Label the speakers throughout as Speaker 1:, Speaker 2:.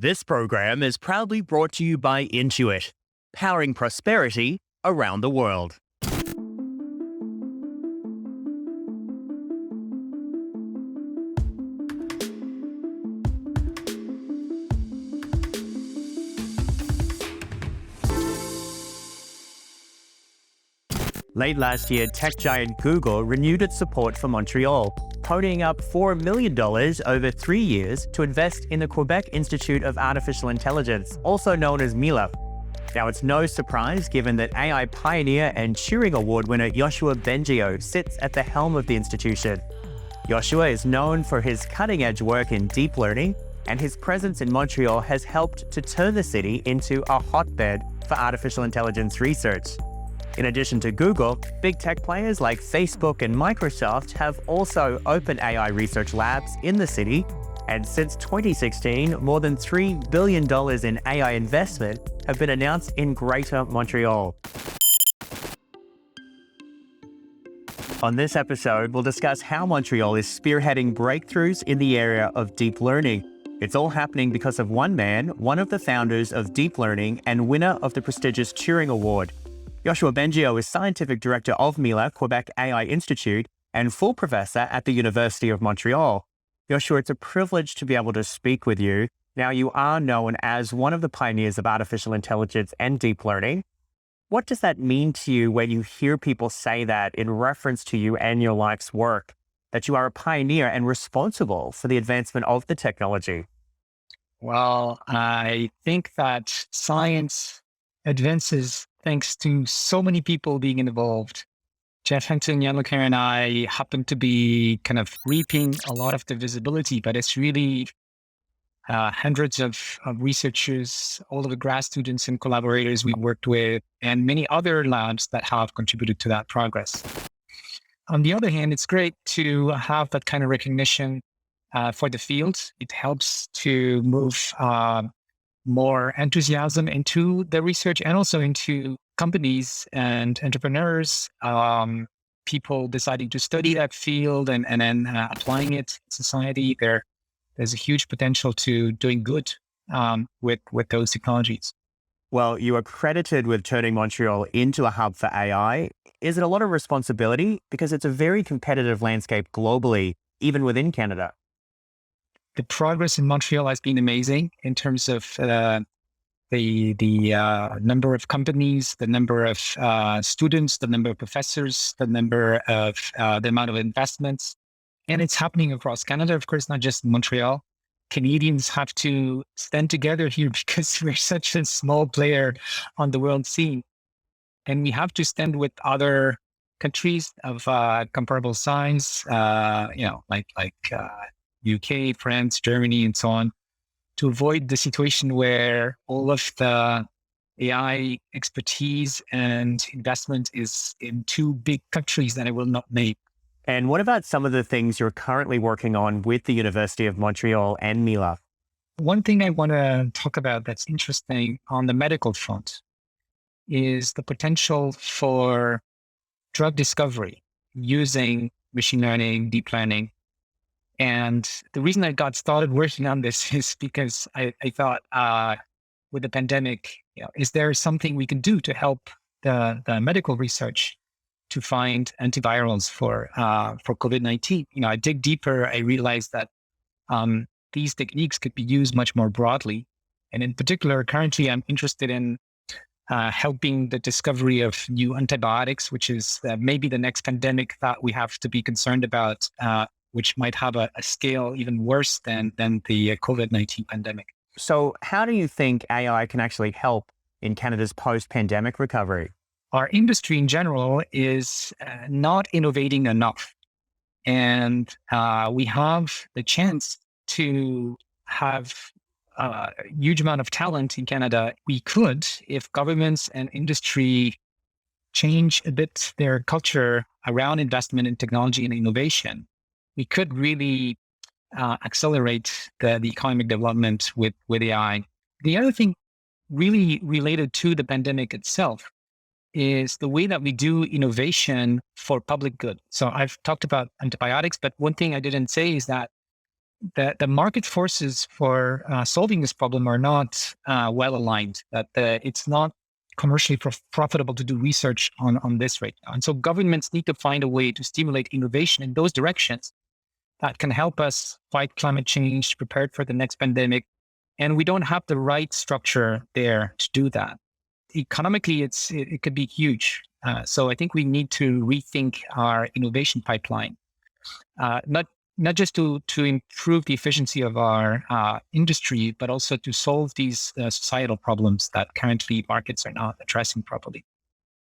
Speaker 1: This program is proudly brought to you by Intuit, powering prosperity around the world. Late last year, tech giant Google renewed its support for Montreal, ponying up $4 million over 3 years to invest in the Quebec Institute of Artificial Intelligence, also known as Mila. Now, it's no surprise given that AI pioneer and Turing Award winner Yoshua Bengio sits at the helm of the institution. Yoshua is known for his cutting-edge work in deep learning, and his presence in Montreal has helped to turn the city into a hotbed for artificial intelligence research. In addition to Google, big tech players like Facebook and Microsoft have also opened AI research labs in the city, and since 2016, more than $3 billion in AI investment have been announced in Greater Montreal. On this episode, we'll discuss how Montreal is spearheading breakthroughs in the area of deep learning. It's all happening because of one man, one of the founders of deep learning and winner of the prestigious Turing Award. Yoshua Bengio is Scientific Director of Mila, Quebec AI Institute, and full professor at the University of Montreal. Yoshua, it's a privilege to be able to speak with you. Now, you are known as one of the pioneers of artificial intelligence and deep learning. What does that mean to you when you hear people say that in reference to you and your life's work, that you are a pioneer and responsible for the advancement of the technology?
Speaker 2: Well, I think that science advances thanks to so many people being involved. Jeff Hinton, Yanluker, and I happen to be kind of reaping a lot of the visibility, but it's really hundreds of researchers, all of the grad students and collaborators we worked with, and many other labs that have contributed to that progress. On the other hand, it's great to have that kind of recognition for the field. It helps to move more enthusiasm into the research and also into companies and entrepreneurs, people deciding to study that field and then applying it in society. There's a huge potential to doing good with those technologies.
Speaker 1: Well, you are credited with turning Montreal into a hub for AI. Is it a lot of responsibility? Because it's a very competitive landscape globally, even within Canada.
Speaker 2: The progress in Montreal has been amazing in terms of the number of companies, the number of students, the number of professors, the number of the amount of investments. And it's happening across Canada, of course, not just Montreal. Canadians have to stand together here because we're such a small player on the world scene. And we have to stand with other countries of comparable size, like UK, France, Germany, and so on, to avoid the situation where all of the AI expertise and investment is in two big countries that I will not name.
Speaker 1: And what about some of the things you're currently working on with the University of Montreal and Mila?
Speaker 2: One thing I want to talk about that's interesting on the medical front is the potential for drug discovery using machine learning, deep learning. And the reason I got started working on this is because I thought with the pandemic, is there something we can do to help the medical research to find antivirals for COVID-19? I dig deeper, I realized that these techniques could be used much more broadly. And in particular, currently, I'm interested in helping the discovery of new antibiotics, which is maybe the next pandemic that we have to be concerned about, which might have a scale even worse than the COVID-19 pandemic.
Speaker 1: So how do you think AI can actually help in Canada's post-pandemic recovery?
Speaker 2: Our industry in general is not innovating enough. And we have the chance to have a huge amount of talent in Canada. We could, if governments and industry change a bit their culture around investment in technology and innovation, we could really accelerate the economic development with AI. The other thing really related to the pandemic itself is the way that we do innovation for public good. So I've talked about antibiotics, but one thing I didn't say is that the market forces for solving this problem are not well aligned, that it's not commercially profitable to do research on this right now. And so governments need to find a way to stimulate innovation in those directions that can help us fight climate change, prepared for the next pandemic. And we don't have the right structure there to do that. Economically, it could be huge. So I think we need to rethink our innovation pipeline, not just to improve the efficiency of our industry, but also to solve these societal problems that currently markets are not addressing properly.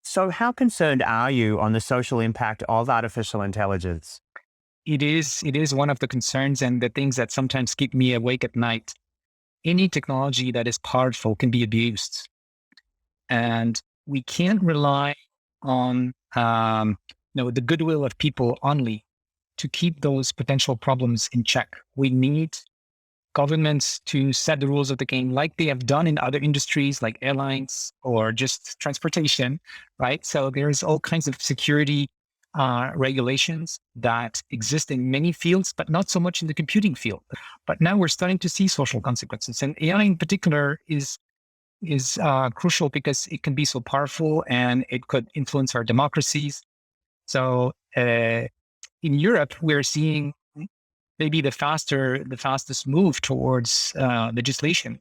Speaker 1: So, how concerned are you on the social impact of artificial intelligence?
Speaker 2: It is one of the concerns and the things that sometimes keep me awake at night. Any technology that is powerful can be abused, and we can't rely on the goodwill of people only to keep those potential problems in check. We need governments to set the rules of the game like they have done in other industries like airlines or just transportation, right? So there's all kinds of security regulations that exist in many fields, but not so much in the computing field. But now we're starting to see social consequences, and AI in particular is crucial because it can be so powerful and it could influence our democracies. So in Europe, we're seeing maybe the fastest move towards legislation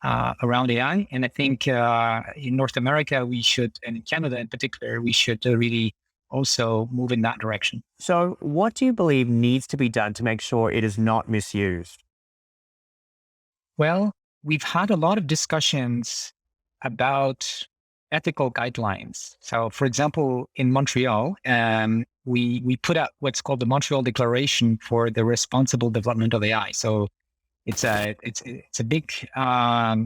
Speaker 2: around AI. And I think in North America, and in Canada in particular, we should really also move in that direction.
Speaker 1: So, what do you believe needs to be done to make sure it is not misused?
Speaker 2: Well, we've had a lot of discussions about ethical guidelines. So, for example, in Montreal, we put out what's called the Montreal Declaration for the Responsible Development of AI. So, it's a big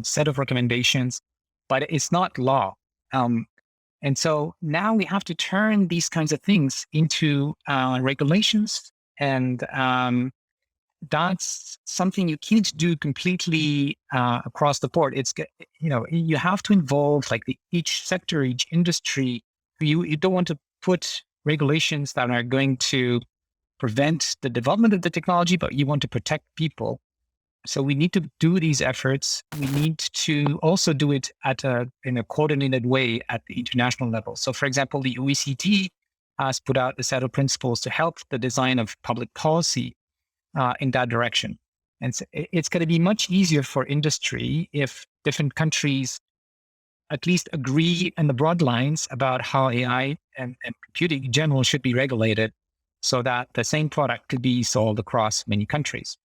Speaker 2: set of recommendations, but it's not law. And so now we have to turn these kinds of things into regulations, and that's something you can't do completely across the board. You have to involve like each sector, each industry. You don't want to put regulations that are going to prevent the development of the technology, but you want to protect people. So we need to do these efforts. We need to also do it in a coordinated way at the international level. So, for example, the OECD has put out a set of principles to help the design of public policy in that direction. And so it's going to be much easier for industry if different countries at least agree in the broad lines about how AI and computing in general should be regulated so that the same product could be sold across many countries.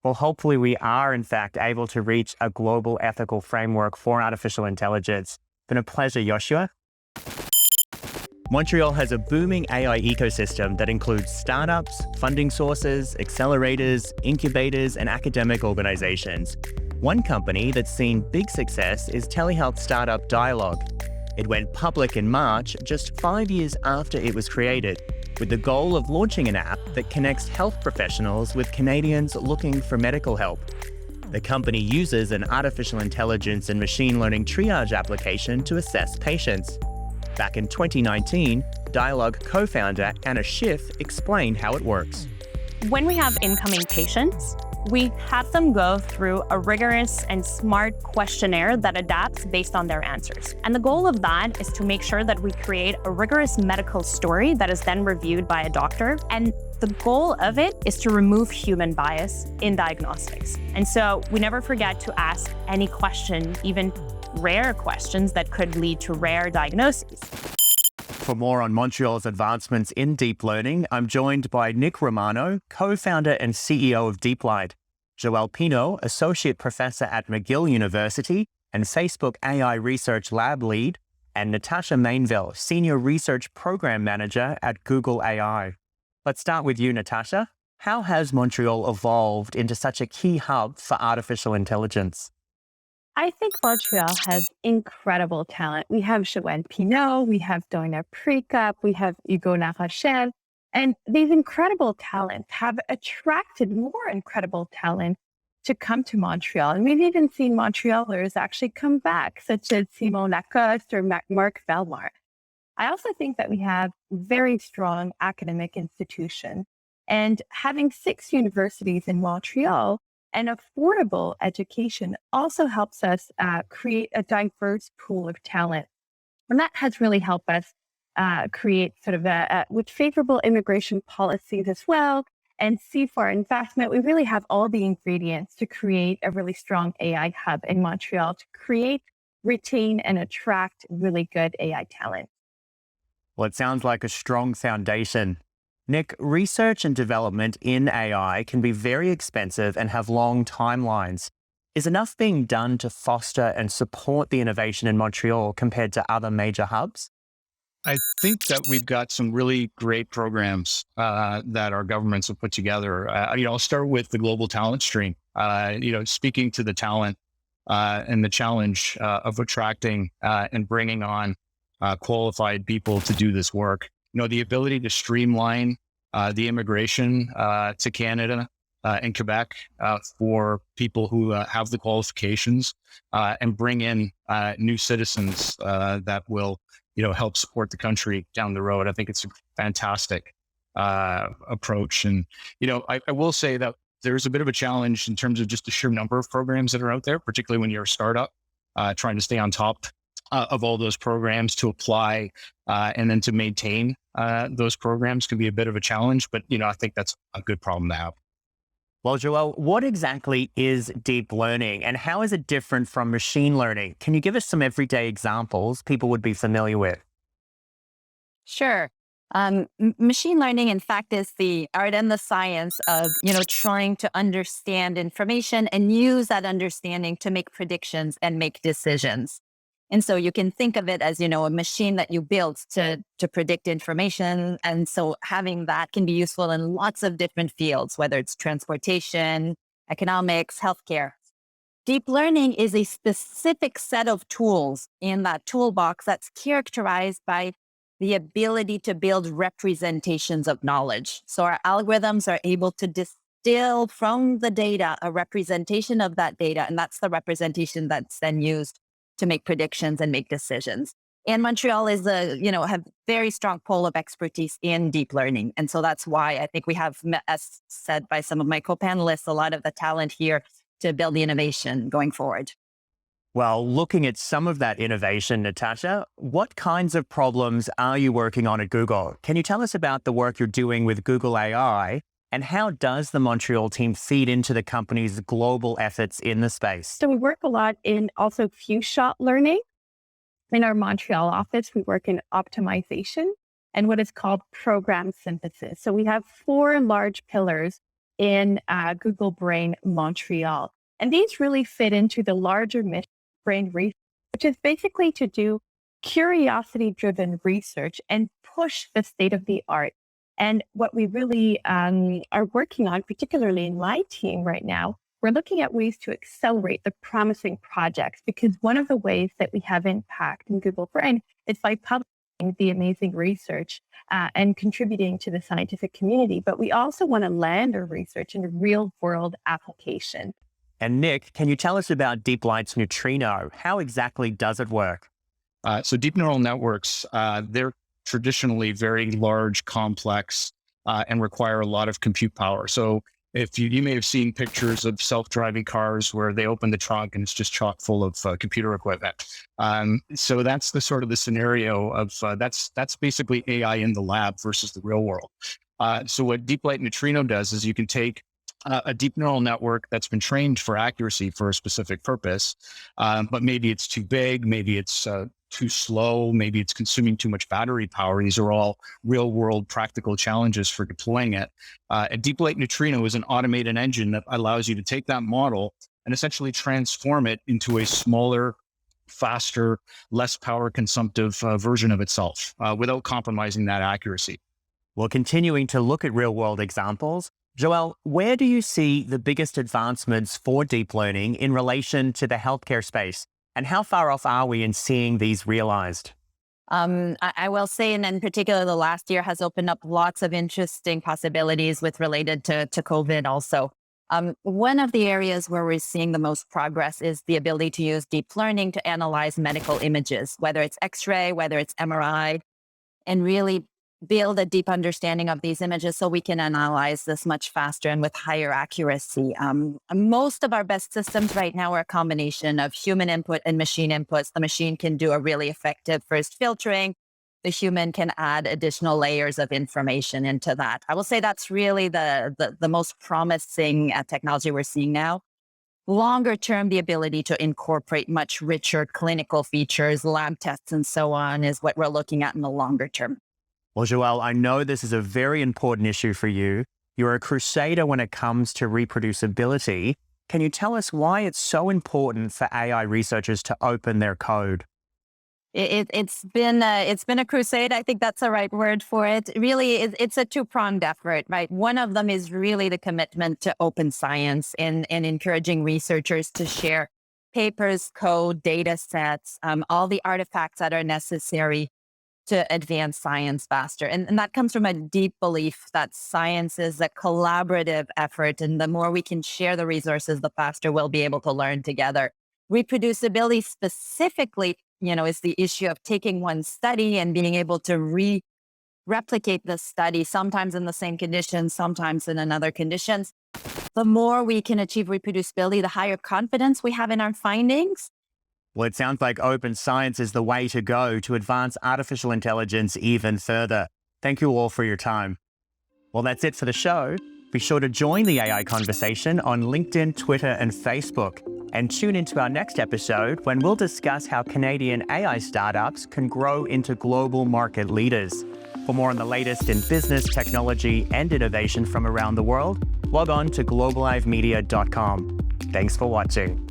Speaker 1: Well, hopefully we are, in fact, able to reach a global ethical framework for artificial intelligence. It's been a pleasure, Yoshua. Montreal has a booming AI ecosystem that includes startups, funding sources, accelerators, incubators, and academic organizations. One company that's seen big success is Telehealth startup Dialogue. It went public in March, just 5 years after it was created, with the goal of launching an app that connects health professionals with Canadians looking for medical help. The company uses an artificial intelligence and machine learning triage application to assess patients. Back in 2019, Dialogue co-founder Anna Schiff explained how it works.
Speaker 3: When we have incoming patients, we have them go through a rigorous and smart questionnaire that adapts based on their answers. And the goal of that is to make sure that we create a rigorous medical story that is then reviewed by a doctor. And the goal of it is to remove human bias in diagnostics. And so we never forget to ask any question, even rare questions that could lead to rare diagnoses.
Speaker 1: For more on Montreal's advancements in deep learning, I'm joined by Nick Romano, co-founder and CEO of DeepLight, Joelle Pinault, associate professor at McGill University and Facebook AI Research Lab lead, and Natasha Mainville, senior research program manager at Google AI. Let's start with you, Natasha. How has Montreal evolved into such a key hub for artificial intelligence?
Speaker 3: I think Montreal has incredible talent. We have Joelle Pinault, we have Donna Prekop, we have Hugo Larochelle, and these incredible talents have attracted more incredible talent to come to Montreal. And we've even seen Montrealers actually come back, such as Simon Lacoste or Marc Velmar. I also think that we have very strong academic institutions
Speaker 4: And having 6 universities in Montreal and affordable education also helps us create a diverse pool of talent. And that has really helped us create sort of with favorable immigration policies as well and see for investment. We really have all the ingredients to create a really strong AI hub in Montreal to create, retain, and attract really good AI talent.
Speaker 1: Well, it sounds like a strong foundation. Nick, research and development in AI can be very expensive and have long timelines. Is enough being done to foster and support the innovation in Montreal compared to other major hubs?
Speaker 5: I think that we've got some really great programs that our governments have put together. I'll start with the global talent stream. Speaking to the talent and the challenge of attracting and bringing on qualified people to do this work. The ability to streamline the immigration to Canada and Quebec for people who have the qualifications and bring in new citizens that will, help support the country down the road. I think it's a fantastic approach. And, I will say that there's a bit of a challenge in terms of just the sheer number of programs that are out there, particularly when you're a startup, trying to stay on top of all those programs to apply and then to maintain those programs can be a bit of a challenge. But, I think that's a good problem to have.
Speaker 1: Well, Joelle, what exactly is deep learning and how is it different from machine learning? Can you give us some everyday examples people would be familiar with?
Speaker 6: Sure. Machine learning, in fact, is the art and the science of, trying to understand information and use that understanding to make predictions and make decisions. And so you can think of it as, a machine that you built to predict information. And so having that can be useful in lots of different fields, whether it's transportation, economics, healthcare. Deep learning is a specific set of tools in that toolbox that's characterized by the ability to build representations of knowledge. So our algorithms are able to distill from the data a representation of that data, and that's the representation that's then used to make predictions and make decisions. And Montreal is have very strong pool of expertise in deep learning. And so that's why I think we have, as said by some of my co-panelists, a lot of the talent here to build the innovation going forward.
Speaker 1: Well, looking at some of that innovation, Natasha, what kinds of problems are you working on at Google? Can you tell us about the work you're doing with Google AI? And how does the Montreal team feed into the company's global efforts in the space?
Speaker 4: So we work a lot in also few-shot learning. In our Montreal office, we work in optimization and what is called program synthesis. So we have 4 large pillars in Google Brain Montreal. And these really fit into the larger mission brain research, which is basically to do curiosity-driven research and push the state of the art. And what we really are working on, particularly in my team right now, we're looking at ways to accelerate the promising projects, because one of the ways that we have impact in Google Brain is by publishing the amazing research and contributing to the scientific community. But we also want to land our research in a real world application.
Speaker 1: And Nick, can you tell us about Deep Light's neutrino? How exactly does it work?
Speaker 5: So deep neural networks, they're traditionally very large, complex, and require a lot of compute power. So if you may have seen pictures of self-driving cars where they open the trunk and it's just chock full of computer equipment. So that's the sort of the scenario of that's basically AI in the lab versus the real world. So what Deep Light Neutrino does is you can take a deep neural network that's been trained for accuracy for a specific purpose, but maybe it's too big, maybe it's too slow, maybe it's consuming too much battery power. These are all real world practical challenges for deploying it. A Deep Light Neutrino is an automated engine that allows you to take that model and essentially transform it into a smaller, faster, less power consumptive version of itself without compromising that accuracy.
Speaker 1: Well, continuing to look at real world examples, Joelle, where do you see the biggest advancements for deep learning in relation to the healthcare space? And how far off are we in seeing these realized?
Speaker 6: I will say, and in particular, the last year has opened up lots of interesting possibilities with related to COVID also. One of the areas where we're seeing the most progress is the ability to use deep learning to analyze medical images, whether it's X-ray, whether it's MRI, and really build a deep understanding of these images so we can analyze this much faster and with higher accuracy. Most of our best systems right now are a combination of human input and machine inputs. The machine can do a really effective first filtering. The human can add additional layers of information into that. I will say that's really the most promising technology we're seeing now. Longer term, the ability to incorporate much richer clinical features, lab tests, and so on is what we're looking at in the longer term.
Speaker 1: Well, Joelle, I know this is a very important issue for you. You're a crusader when it comes to reproducibility. Can you tell us why it's so important for AI researchers to open their code?
Speaker 6: It's been a crusade. I think that's the right word for it. Really, it's a two-pronged effort, right? One of them is really the commitment to open science and encouraging researchers to share papers, code, data sets, all the artifacts that are necessary to advance science faster. And that comes from a deep belief that science is a collaborative effort. And the more we can share the resources, the faster we'll be able to learn together. Reproducibility specifically, is the issue of taking one study and being able to replicate the study, sometimes in the same conditions, sometimes in another conditions. The more we can achieve reproducibility, the higher confidence we have in our findings.
Speaker 1: Well, it sounds like open science is the way to go to advance artificial intelligence even further. Thank you all for your time. Well, that's it for the show. Be sure to join the AI conversation on LinkedIn, Twitter, and Facebook. And tune into our next episode when we'll discuss how Canadian AI startups can grow into global market leaders. For more on the latest in business, technology, and innovation from around the world, log on to globalivemedia.com. Thanks for watching.